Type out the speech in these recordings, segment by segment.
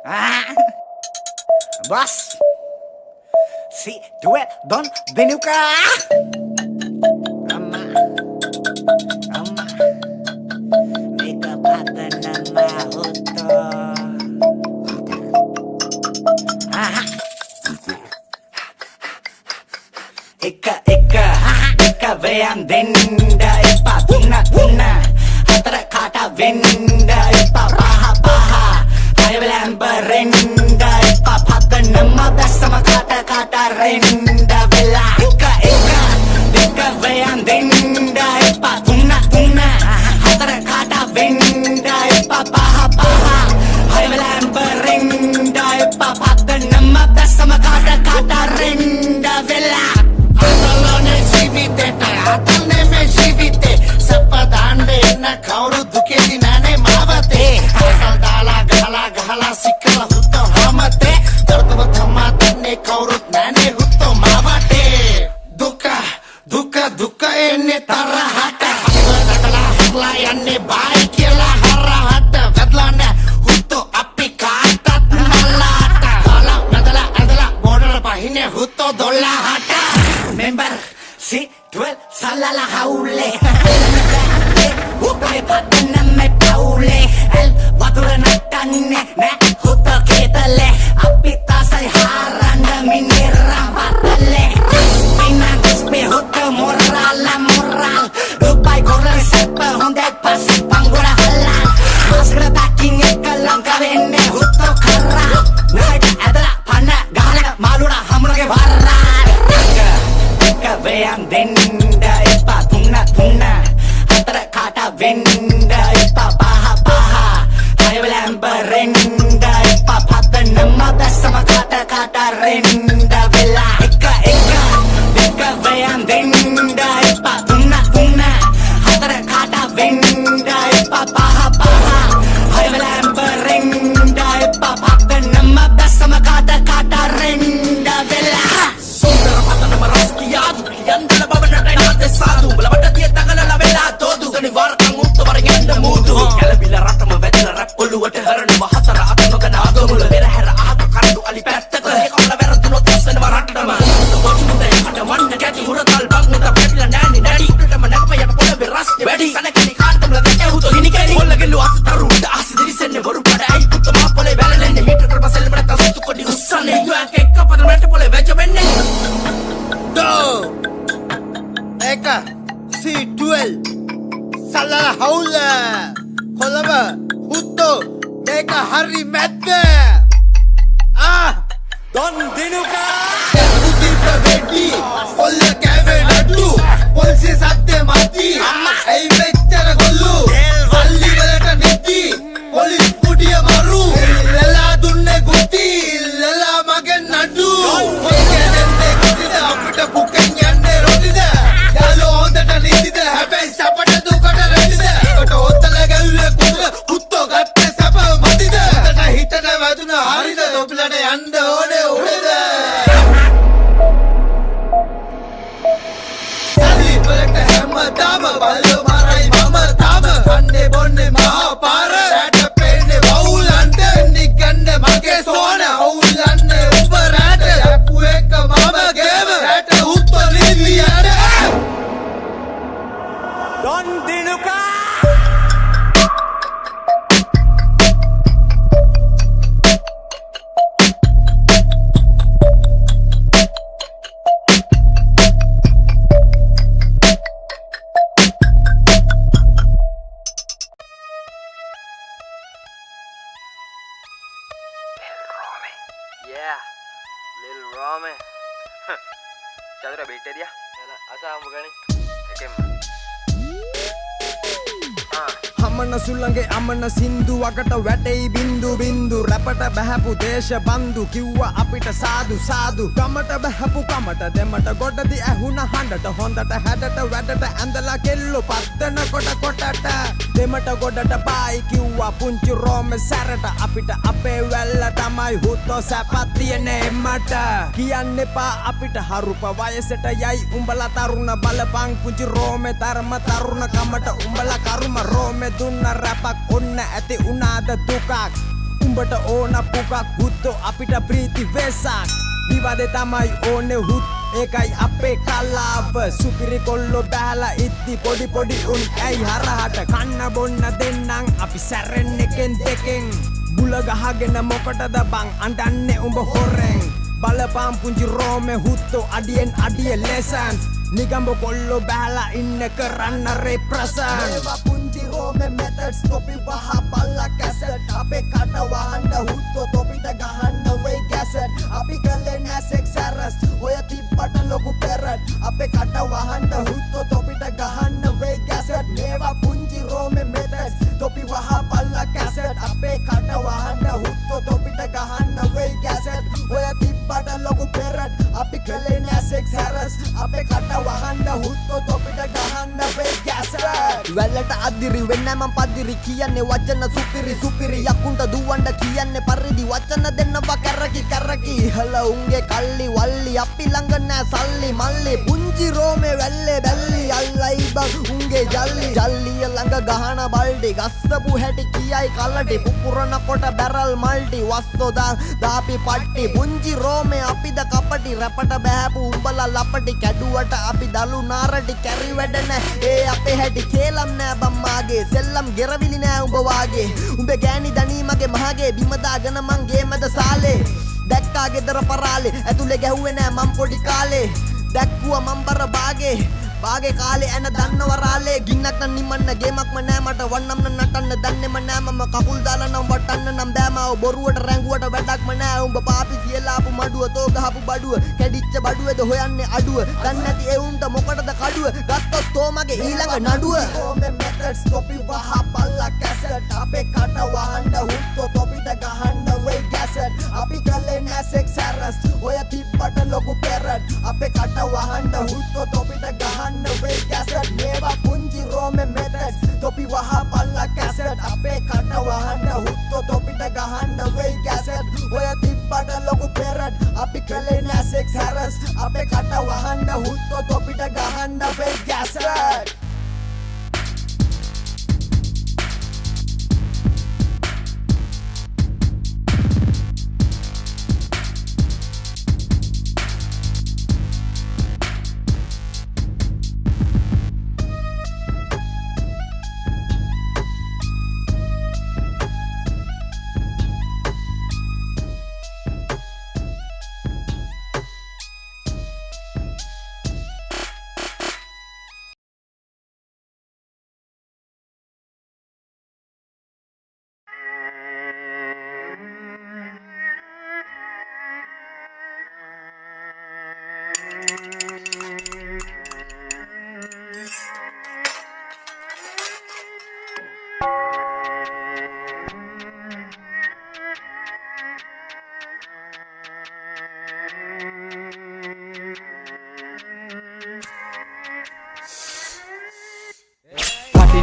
Ah, Bos, si duet Don Dinuka. Ama, ama, mega pada nama hoto. Ah, eka veyan denda epa tuna hatara kata venda epa paha Ayavalambarenda epa pada nama dasama kata renda vela eka veyan denda epa tuna hatara kata venda epa paha Ayavalambarenda epa pada nama dasama kata renda vela అతలోనే జీవితేట అతన్నే మే జీవితే సప్పదాండే ఎన్న కౌరు దుకేది నానే మావతే అతల్ దాలా గహలా సిక్కల హుత్తో హమతే దర్దవ ధమ్మా తన్నే కౌరు నానే హుత్తో మావతే దుక్క ఎన్నే తర్ర హట దగలా హర్లా ఎన్నే బాయ్ కెలా హర్ర హట వెద్లానే హుత్తో అప్పి కాట నల్లాట hala నదల బోర్డర్ పహినే హుత్తో దొల్లా హట Member si duel salala haule Hukme patana me paule El vadura natanne ne hutta ketale Apita say haranda minira patale Pina gispe hutta moral Dubai korla sepa honde pas pangura halal Masra taking ekalang kavenne hutta kharra Naida adala panna gala malura hamrage varra veyan denda epa tuna hatara kata venda epa paha Ayavalambarenda epa pada nama dasama kata renda vela eka veyan denda epa tuna hatara kata venda epa paha Ayavalambarenda epa pada nama dasama kata renda vela సుందర పతన మరస్కియాదు యందల భవన నైనాతే సాదు బలవట తీతగల లవెలా తోదు గని వారకం ఉత్తు వరగండ మూదు కలబిల రటమ వెదల రప్పొలు వట హరణ మహతర అతనొక నాగముల వెరహర ఆహత కరదు అలి పెత్తక ఏకొల వెరతున తోసన వరటమ తోచుంద హట మన్న కటి హురతల్ బంగత పెట్ల నాని నడి ఇక్కటమ నకపయట పొల బెరస్తి వెడి సనకని కాంతముల దకే హుతో హినికని ఒల్లగెల్లు అసతరు ఆసి దిరిసెన్న వరుపడ I Putta మాపొలే వెలలెన్న metre కర్మ సెల్బడ తసుతు కొడి ఉస్సనే యువక ఎక్క పదన మెంట పొలే వెజబెన్నే Eka C12 Salala haula Kolaba Hutto Meka hari mette Don Dinuka Udipa Reddy Kolla kave naddu Polse satte mati Ei mechara gollu Alli walata netti Police putiya maru Lela dunne gutti Lela magen naddu Okke denne guttida apita bukken yanne rotida Yalo hondata nidida Habai sapata dukata redida Kota hottala galle kuda Hutto gatte sapa matida Hotata hitana vaduna harida Doppilata yanda ode udeda Sali balata hemma dama Ballo marai mama dama Kanne bonne maha para Rata penne vaul ante Nikkanne mage sona Vaul anne ubarata Yakku ekka mama gema Rata hutto nidiyada Don Dinuka Yeah, Lil Rome. Chandra beat dia. Yala, asa mugani. Ekem. අමන සුල්ලගේ අමන සින්දුවකට වැටෙයි බින්දු රැපට බැහැපු දේශ බන්දු කිව්ව අපිට සාදු ගමට බැහැපු කමට දෙමට ගොඩදි ඇහුණ හඬට හොඳට හැඩට වැඩට ඇඳලා කෙල්ලු පත්තන කොටට දෙමට ගොඩට බායි කිව්වා පුංචි රෝම සැරට අපිට අපේ වැල්ල තමයි හුත්තෝ සැපත් තියෙන්නේ එම්මට කියන්න එපා අපිට හරුප වයසට යයි උඹලා තරුණ බලපං පුංචි රෝමේ තරම තරුණ කමට උඹලා කරුම රෝමේ දුන්න රැපක් ඔන්න ඇති උනාද දුකක් උඹට ඕන පුකක් හුත්තෝ අපිට ප්‍රීති වෙසක් විවාදේ තමයි ඕනේ හුත් ඒකයි අපේ කලාව සුපිරි කොල්ලෝ බෑලා ඉද්දි පොඩි පොඩි උන් ඇයි හරහට කන්න බොන්න දෙන්නම් අපි සැරෙන් එකෙන් දෙකෙන් බුල ගහගෙන මොකටද බං අඬන්නේ උඹ හොරෙන් බලපම් පුංචි රෝමේ හුත්තෝ අඩියෙන් අඩිය ලෙසන්ස් නිගම්බ කොල්ලෝ බෑලා ඉන්න කරන්න රෙප්‍රසන්ට් මේවා පුංචි රෝමේ මෙතඩ්ස් තොපි වහ බල්ලා කැසට් අපේ කට වහන්න හුත්තෝ තොපිට ගහන්න වෙයි කැසට් අපි කලේ නැසෙක් සරස් ඔය තිබ්බට ලොකු පෙරට් අපේ කට වහන්න හුත්තෝ තොපිට ගහන්න වෙයි කැසට් මේවා පුංචි රෝමේ මෙතඩ්ස් තොපි වහ බල්ලා කැසට් අපේ කට වහන්න හුත්තෝ තොපිට ගහන්න වෙයි කැසට් ඔය තිබ්බට ලොකු පෙරට් අපි කලේ නැසෙක් සරස් අපේ කට වහන්න හුත්තෝ තොපිට ගහන්න වෙයි කැසට් වැල්ලට අදිරි වෙන්නේ මම පදිරි කියන්නේ වචන සුපිරි සුපිරි යකුන්ට දුවන්න කියන්නේ පරිදි වචන දෙන්නවා කැරකි කැරකි ඉහළ උන්ගේ කල්ලි වල්ලි අපි ළඟ නෑ සල්ලි මල්ලි පුංචි රෝමේ වැල්ලේ බැල්ලි අල්ලයි බං උන්ගේ ජල්ලි ජල්ලිය ළඟ ගහන බල්ඩි ගස්සපු හැටි කියයි කලටි පුපුරන කොට බැරල් මල්ටි වස්සෝ දාපි පට්ටි පුංචි රෝමේ අපිද කපටි රැපට බෑපු උඹලා ලපටි කැඩුවට අපි දලු නාරටි කැරි වැඩ නෑ ඒ අපේ හැටි කේලම් නෑ බම්මාගේ සෙල්ලම් ගෙරවිලි නෑ උඹ වාගේ උඹේ ගෑණි දනී මගේ මහගේ බිම දාගෙන මං ගේමද සාලේ දැක්කා ගෙදර පරාලේ ඇතුලේ ගැහුවේ නෑ මං පොඩි කාලේ දැක්කුවා මං බර බාගේ කාලේ ඇන දන්නව රාලේ ගින්නක් නම් නිමන්න ගේමක්ම නෑ මට වන්නම් නටන්න දන්නේම නෑ මම කකුල් දාලා නම් වටන්න නම් බෑමව බොරුවට රැංගුවට වැඩක්ම නෑ උඹ පාපි කියලා ආපු මඩුව තෝ ගහපු බඩුව කැඩිච්ච බඩුවේද හොයන්නේ අඩුව දන්නේ නැති ඒ උන්ට මොකටද කඩුව ගත්තොත් තෝ මගේ ඊළඟ නඩුව රෝමේ මෙතඩ්ස් තොපි වහ බල්ලා කැසට් අපේ කට වහන්න හුත්තෝ තොපිට ගහන්න වෙයි කැසට් අපි කලේ නැසෙක් සරස් ඔය තිබ්බට ලොකු පෙරට් අපේ කට වහන්න හුත්තෝ තොපිට ගහන්න වෙයි කැසට් මේවා පුංචි රෝමේ මෙතඩ්ස් තොපි වහ බල්ලා කැසට් අපේ කට වහන්න හුත්තෝ තොපිට ගහන්න වෙයි කැසට් ඔය තිබ්බට ලොකු පෙරට් අපි කලේ නැසෙක් සරස් අපේ කට වහන්න හුත්තෝ තොපිට ගහන්න වෙයි කැසට්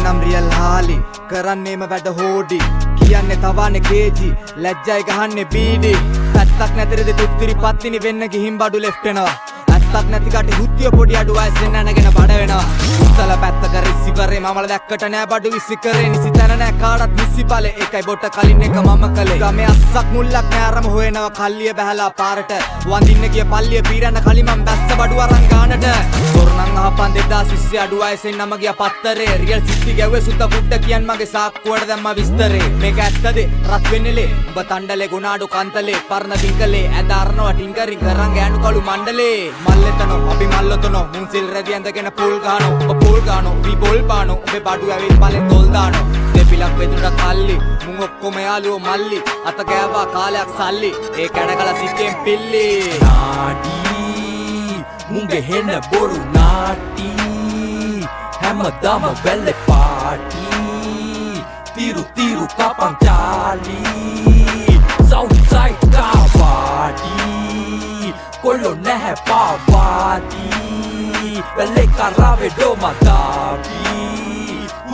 නම් රියල් හාලි කරන්නේම වැඩ හෝඩි කියන්නේ තවන්නේ කේජි ලැජ්ජයි ගහන්නේ බීඩි පැත්තක් නැතරද තුත්තිරි පත්තිනි වෙන්න ගිහින් බඩු ලෙෆ්ට් වෙනවා ඇත්තක් නැති කට හුත්තිය පොඩි අඩු වයසෙන් නැනගෙන බඩ වෙනවා උස්සල පැත්තක රිසිවරේ මමල දැක්කට නෑ බඩු විසි කරේ නිසි තැන නෑ කාටත් නිසි බලේ ඒකයි බොට කලින් එක මම කළේ ගමේ අස්සක් මුල්ලක් නෑ අරම හොයනවා කල්ලිය බහැලා පාරට වඳින්න ගිය පල්ලිය පීරන්න කලින් මම බැස්ස බඩු අරන් ගානට තොරණන් අහපන් 2020 අඩු වයසෙන් නම ගියා පත්තරේ රියල් සිටි ගැව්වේ සුත්ත පුට්ට කියන් මගේ සාක්කුවට දැම්මා විස්තරේ මේක ඇත්තද රත් වෙන්නේලේ උඹ තණ්ඩලේ ගුණාඩු කන්තලේ පරණ දිංකලේ ඇදාරනවා ටින්කරින් කරන් ගෑනු කළු මණ්ඩලේ මල්ලෙතනෝ අපි මල්ලතනෝ මුන් සිල් රැදි ඇඳගෙන පූල් ගහනෝ ඔබ පූල් ගහනෝ වි බෝල් පානෝ ඔබේ බඩු ඇවිත් පලෙන් තොල් දානෝ දෙපිලක් බෙදුනට කල්ලි මුන් ඔක්කොම යාළුවෝ මල්ලි අත ගෑවා කාලයක් සල්ලි ඒ කැඩකල සිටෙන් පිල්ලි නාඩි මුන්ගේ හෙන්න බොරු නාටි හැමදාම බැල්ලේ පාටි තිරු කපන් චාලි Southside කාවාටි කොල්ලෝ නැහැ පාවාටි බැල්ලේ කරාවේ ඩොමතාවි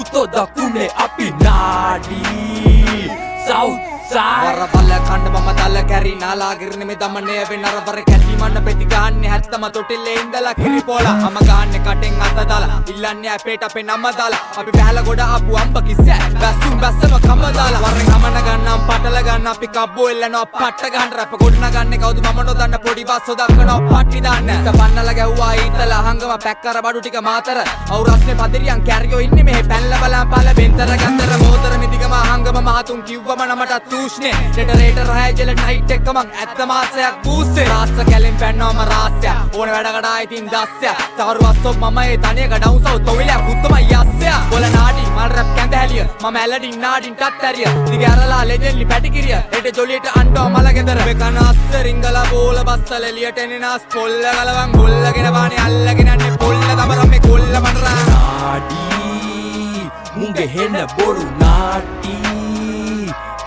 උතෝ දකුණේ අපි නාඩි Southside Southside වරපල්ල කණ්ඩ මම දල්ල කැරි නාලා ගිරණ මේ දමනය වෙන අරවර කැටි මන්න පෙති ගහන්නේ හැත්තම තොටිල්ලේ ඉඳලා කිරි පොලා මම ගහන්නේ කටෙන් අත දාලා ඉල්ලන්නේ අපේට අපේ නම දාලා අපි බහැලා ගොඩ ආපු අම්බ කිස්සෑ බැස්සුම් බැස්සම කම දාලා වරෙන් හමන ගන්නම් පටල ගන්න අපි කබ්බෝ එල්ලනවා පට්ට ගන්න රැප ගොඩන ගන්නේ කවුද මම නොදන්න පොඩි බස්සෝ දක්කනවා පට්ටි දාන්න පන්නලා ගැව්වා ඊතලා හංගම පැක් කර බඩු ටික මාතර අවු රස්නේ පදිරියන් කැරියෝ ඉන්නේ මෙහෙ පැල්ල බලන් පාල බෙන්තර ගන්තර මෝතර මිදිගම හංගම මහතුන් කිව්වම නමට තූෂ්නේ රෙටරේටර් රහය ජෙල නයිට් එකම ඇත්ත මාසයක් බූස්සේ රාස්ස කැලෙන් පැන්නවම රාස්‍ය ඕන වැඩකට ආයිතින් දස්සය තවරු වස්සොක් මම ඒ තනියක ඩවුන් සවුත් ඔවිලා පුත්තම යස්සය බොල නාඩි මල් රැප් කැඳ හැලිය මම ඇලඩින් නාඩින් ටත් ඇරිය දිග ඇරලා ලෙජෙන්ලි පැටිකිරිය හෙට ජොලියට අන්ටෝ මල ගෙදර වෙකන අස්ස රිංගලා බෝල බස්සල එලියට එනනාස් පොල්ල ගලවන් ගොල්ලගෙන වානේ අල්ලගෙන යන්නේ පොල්ල තමරම් මේ කොල්ල මනරා නාඩි මුංගෙ හෙන බොරු නාටි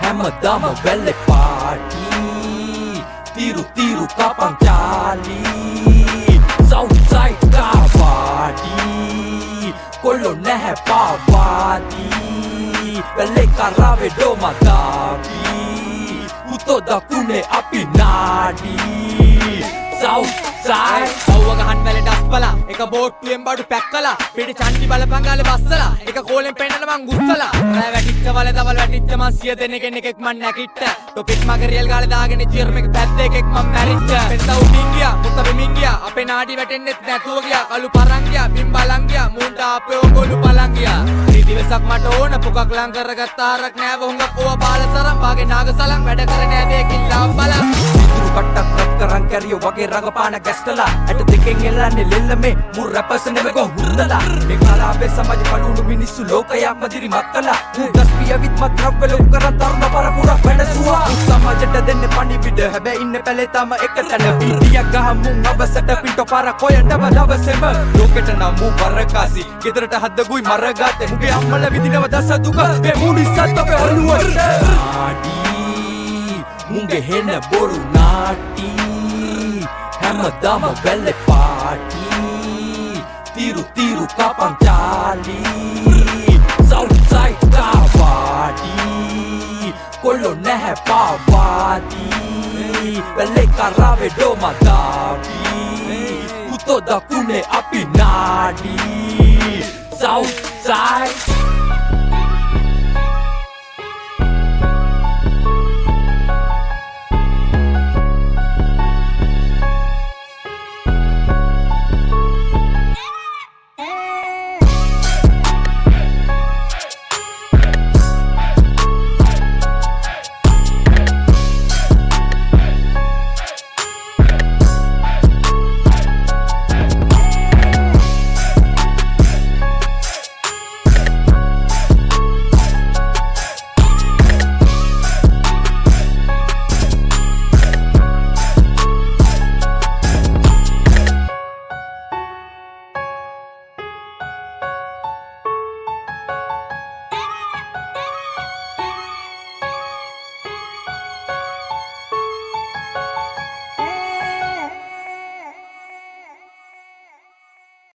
හැමදාම වැල්ලේ පාටි තිරු කපන් චාලි Southside කාවාටි කොල්ලෝ නැහැ පාවාටි වැල්ලේ කරාවේ ඩොමදාවි උතෝ දකුණේ අපි නාඩි Southside අවුව ගහන් වැල ඩස්පලා එක බෝට්ටුවෙන් බඩු පැක්කලා පිට චන්ඩි බලපංගාලේ බස්සලා එක කෝලෙන් පෙන්නන මං ගුස්සලා රෑ වැටිච්ච වල දවල් වැටිච්ච මං 100 දෙනෙක්ගෙන් එකෙක් මං නැකිට්ට ටොපික් මගේ රියල් ගාලේ දාගෙන චියර් එක පැද්ද එකෙක් මං මැරිච්ච පෙන්දා උඩින් ගියා මුත්ත බිමින් ගියා අපේ නාඩි වැටෙන්නෙත් නැතුව ගියා කළු පරන් ගියා බිම් බලන් ගියා මූන්ට අපේ ඔගොලු පලන් ගියා දිවසක් මට ඕන පුකක් ලං කරගත්ත ආරක් නෑව හුඟක් ඕවා බාලසරම් වාගේ නාගසලන් වැඩ කරන්නේ ඇදේකින් ලාම් බලන් ඉතුරු කට්ටක් රැප් කරන් කැරියෝ වගේ රඟපාන ගැස්ටලා ඇට දෙකෙන් එල්ලන්නේ ලෙල්ල මේ මුර් රැපර්ස් නෙවෙයි ගෝ හුරදලා මේ කලාවේ සමාජ පළුණු මිනිස්සු ලෝකයක් මදිරිමත් කළා උදස් පියවිත් මත් රව්ව ලොක් කරන් තරුණ පරපුරක් වැඩසුවා සමාජයට දෙන්නේ පණිවිඩ හැබැයි ඉන්න පැලේ තම එක තැන පීඩියක් ගහමුන් අවසට පිටෝ පාර කොයටම දවසෙම ලෝකෙට නම් මු වරකාසි ගෙදරට හද්දගුයි මරගාතේ මුගේ අම්මලා විදිනව දස දුක මේ මුනිස්සත් අපේ ඔළුවට නාඩි මුගේ හෙන බොරු නාටි හැමදාම වැල්ලේ පාටි තිරු කපන් චාලි Southside කාවාටි කොල්ලෝ නැහැ පාවාටි වැල්ලේ කරාවේ ඩොමදාවි උතෝ දකුණේ අපි නාඩි Southside